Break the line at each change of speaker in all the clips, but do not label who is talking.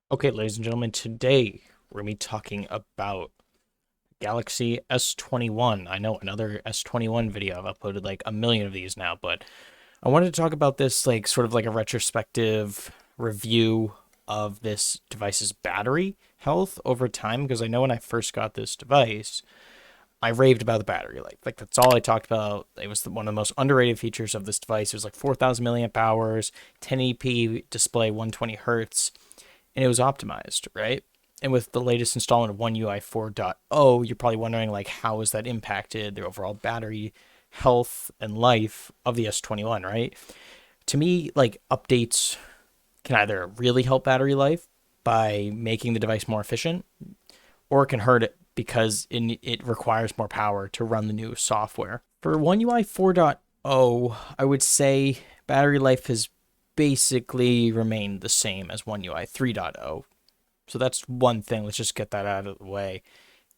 Okay, ladies and gentlemen, today we're going to be talking about Galaxy S21. I know another S21 video. I've uploaded like a million of these now, but I wanted to talk about this like sort of like a retrospective review of this device's battery health over time because I know when I first got this device, I raved about the battery life. Like that's all I talked about. It was one of the most underrated features of this device. It was like 4,000 milliamp hours, 1080p display, 120 hertz, and it was optimized, right? And with the latest installment of One UI 4.0, you're probably wondering like how has that impacted the overall battery health and life of the S21, right? To me, like updates can either really help battery life by making the device more efficient, or it can hurt it because it requires more power to run the new software. For One UI 4.0, I would say battery life has basically remained the same as One UI 3.0. So that's one thing. Let's just get that out of the way.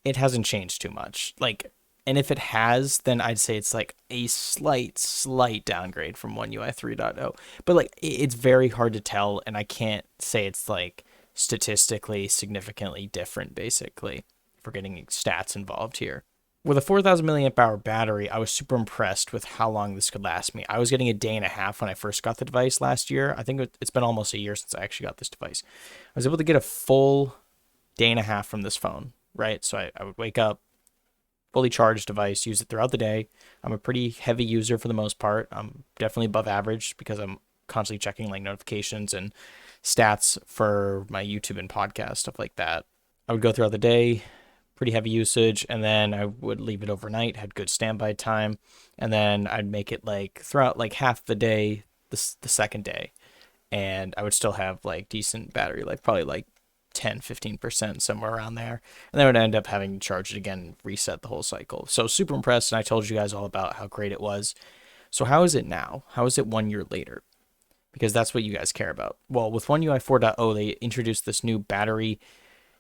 It hasn't changed too much. Like, and if it has, then I'd say it's like a slight downgrade from One UI 3.0. But like, it's very hard to tell, and I can't say it's like statistically significantly different, basically, if we're getting stats involved here. With a 4,000 milliamp hour battery, I was super impressed with how long this could last me. I was getting a day and a half when I first got the device last year. I think it's been almost a year since I actually got this device. I was able to get a full day and a half from this phone, right? So I would wake up, fully charged device, use it throughout the day. I'm a pretty heavy user for the most part. I'm definitely above average because I'm constantly checking like notifications and stats for my YouTube and podcast, stuff like that. I would go throughout the day, pretty heavy usage, and then I would leave it overnight, had good standby time, and then I'd make it like throughout like half the day, the second day, and I would still have like decent battery life, probably like 10-15% somewhere around there, and then I would end up having to charge it again and reset the whole cycle. So super impressed, and I told you guys all about how great it was. So how is it now? How is it 1 year later? Because that's what you guys care about. Well, with One UI 4.0, they introduced this new battery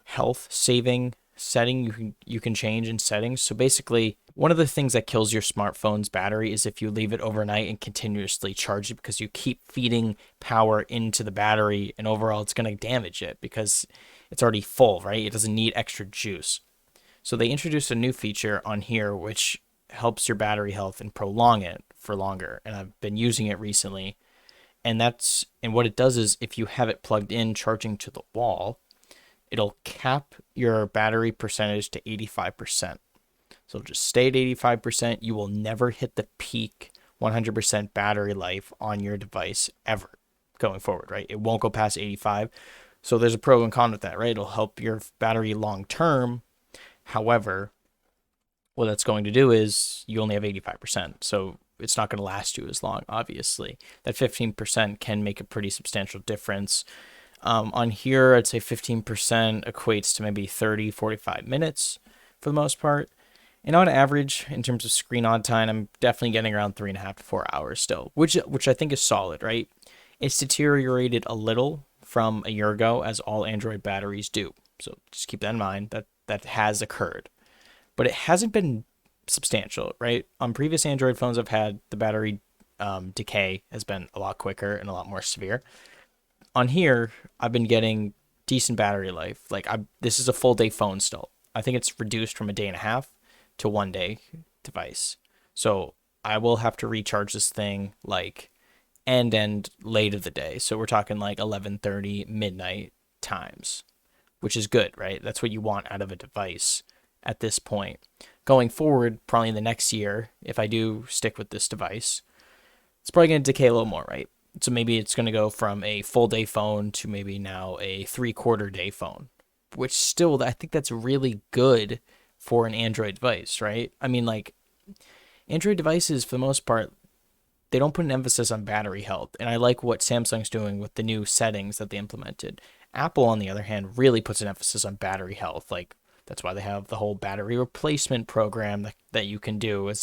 health saving setting you can change in settings. So basically, one of the things that kills your smartphone's battery is if you leave it overnight and continuously charge it because you keep feeding power into the battery, and overall it's going to damage it because it's already full, right? It doesn't need extra juice. So they introduced a new feature on here which helps your battery health and prolong it for longer, and I've been using it recently. And what it does is if you have it plugged in charging to the wall, it'll cap your battery percentage to 85%. So it'll just stay at 85%. You will never hit the peak 100% battery life on your device ever going forward, right? It won't go past 85. So there's a pro and con with that, right? It'll help your battery long term. However, what that's going to do is you only have 85%. So it's not going to last you as long, obviously. That 15% can make a pretty substantial difference. On here, I'd say 15% equates to maybe 30, 45 minutes for the most part. And on average, in terms of screen on time, I'm definitely getting around 3.5 to 4 hours still, which I think is solid, right? It's deteriorated a little from a year ago, as all Android batteries do. So just keep that in mind that has occurred, but it hasn't been substantial, right? On previous Android phones I've had, the battery decay has been a lot quicker and a lot more severe. On here, I've been getting decent battery life. This is a full day phone still. I think it's reduced from a day and a half to 1 day device. So I will have to recharge this thing like end late of the day. So we're talking like 11:30 midnight times, which is good, right? That's what you want out of a device at this point. Going forward, probably in the next year, if I do stick with this device, it's probably going to decay a little more, right? So maybe it's going to go from a full day phone to maybe now a 3/4 day phone, which still, I think that's really good for an Android device, right? I mean, like, Android devices, for the most part, they don't put an emphasis on battery health. And I like what Samsung's doing with the new settings that they implemented. Apple, on the other hand, really puts an emphasis on battery health. Like, that's why they have the whole battery replacement program that you can do.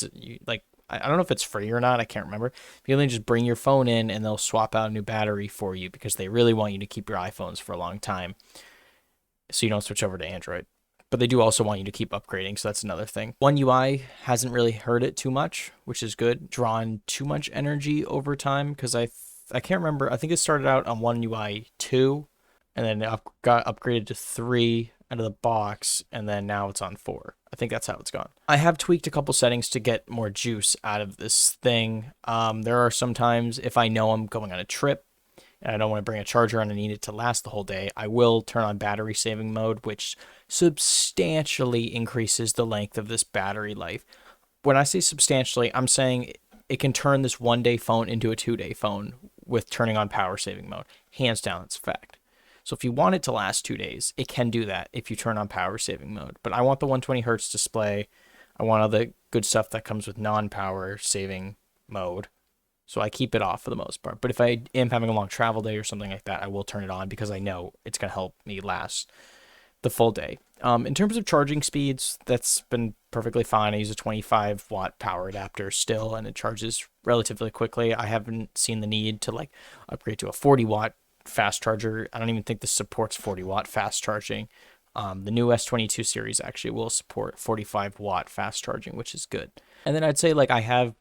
Like, I don't know if it's free or not. I can't remember. You can just bring your phone in and they'll swap out a new battery for you because they really want you to keep your iPhones for a long time so you don't switch over to Android. But they do also want you to keep upgrading, so that's another thing. One UI hasn't really hurt it too much, which is good. Drawn too much energy over time because I can't remember. I think it started out on One UI 2 and then got upgraded to 3 out of the box, and then now it's on 4. I think that's how it's gone. I have tweaked a couple settings to get more juice out of this thing. There are some times if I know I'm going on a trip and I don't want to bring a charger on and need it to last the whole day, I will turn on battery saving mode, which substantially increases the length of this battery life. When I say substantially, I'm saying it can turn this 1-day phone into a 2-day phone with turning on power saving mode. Hands down, it's a fact. So if you want it to last 2 days, it can do that if you turn on power saving mode. But I want the 120 hertz display. I want all the good stuff that comes with non-power saving mode. So I keep it off for the most part. But if I am having a long travel day or something like that, I will turn it on because I know it's going to help me last the full day. In terms of charging speeds, that's been perfectly fine. I use a 25 watt power adapter still, and it charges relatively quickly. I haven't seen the need to like upgrade to a 40 watt fast charger. I don't even think this supports 40 watt fast charging. The new S22 series actually will support 45 watt fast charging, which is good. And then I'd say like I have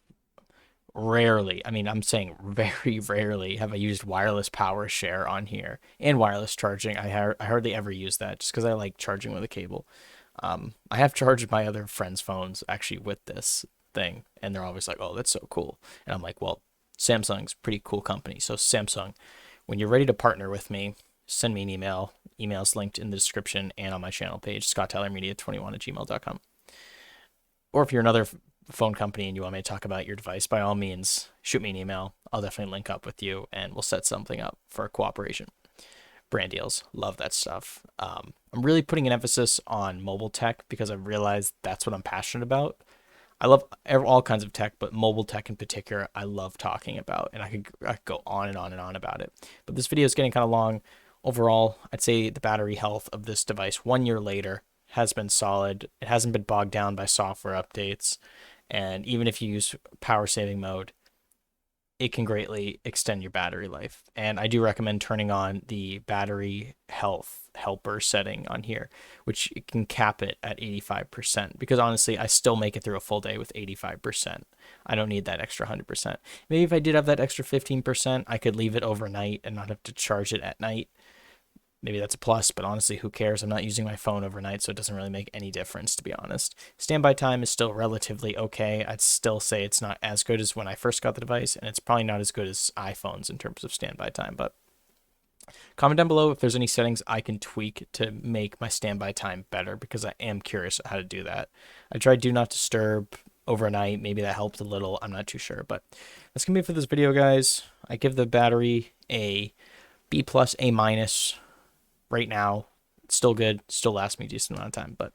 rarely, I mean, I'm saying very rarely have I used wireless power share on here and wireless charging. I hardly ever use that just because I like charging with a cable. I have charged my other friends' phones actually with this thing, and they're always like, oh, that's so cool. And I'm like, well, Samsung's a pretty cool company. So Samsung, when you're ready to partner with me, send me an email. Email's linked in the description and on my channel page, scotttylermedia21@gmail.com. Or if you're another phone company and you want me to talk about your device, by all means, shoot me an email. I'll definitely link up with you and we'll set something up for cooperation. Brand deals, love that stuff. I'm really putting an emphasis on mobile tech because I realized that's what I'm passionate about. I love all kinds of tech, but mobile tech in particular, I love talking about, and I could go on and on and on about it. But this video is getting kind of long. Overall, I'd say the battery health of this device 1 year later has been solid. It hasn't been bogged down by software updates, and even if you use power saving mode, it can greatly extend your battery life. And I do recommend turning on the battery health helper setting on here, which it can cap it at 85%, because honestly, I still make it through a full day with 85%. I don't need that extra 100%. Maybe if I did have that extra 15%, I could leave it overnight and not have to charge it at night. Maybe that's a plus, but honestly, who cares? I'm not using my phone overnight, so it doesn't really make any difference, to be honest. Standby time is still relatively okay. I'd still say it's not as good as when I first got the device, and it's probably not as good as iPhones in terms of standby time, but comment down below if there's any settings I can tweak to make my standby time better, because I am curious how to do that. I tried Do Not Disturb overnight. Maybe that helped a little. I'm not too sure, but that's going to be it for this video, guys. I give the battery a B+, A-. Right now, it's still good, still lasts me a decent amount of time. But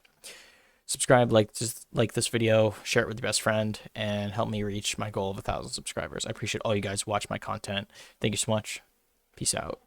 subscribe, just like this video, share it with your best friend, and help me reach my goal of 1,000 subscribers. I appreciate all you guys who watch my content. Thank you so much. Peace out.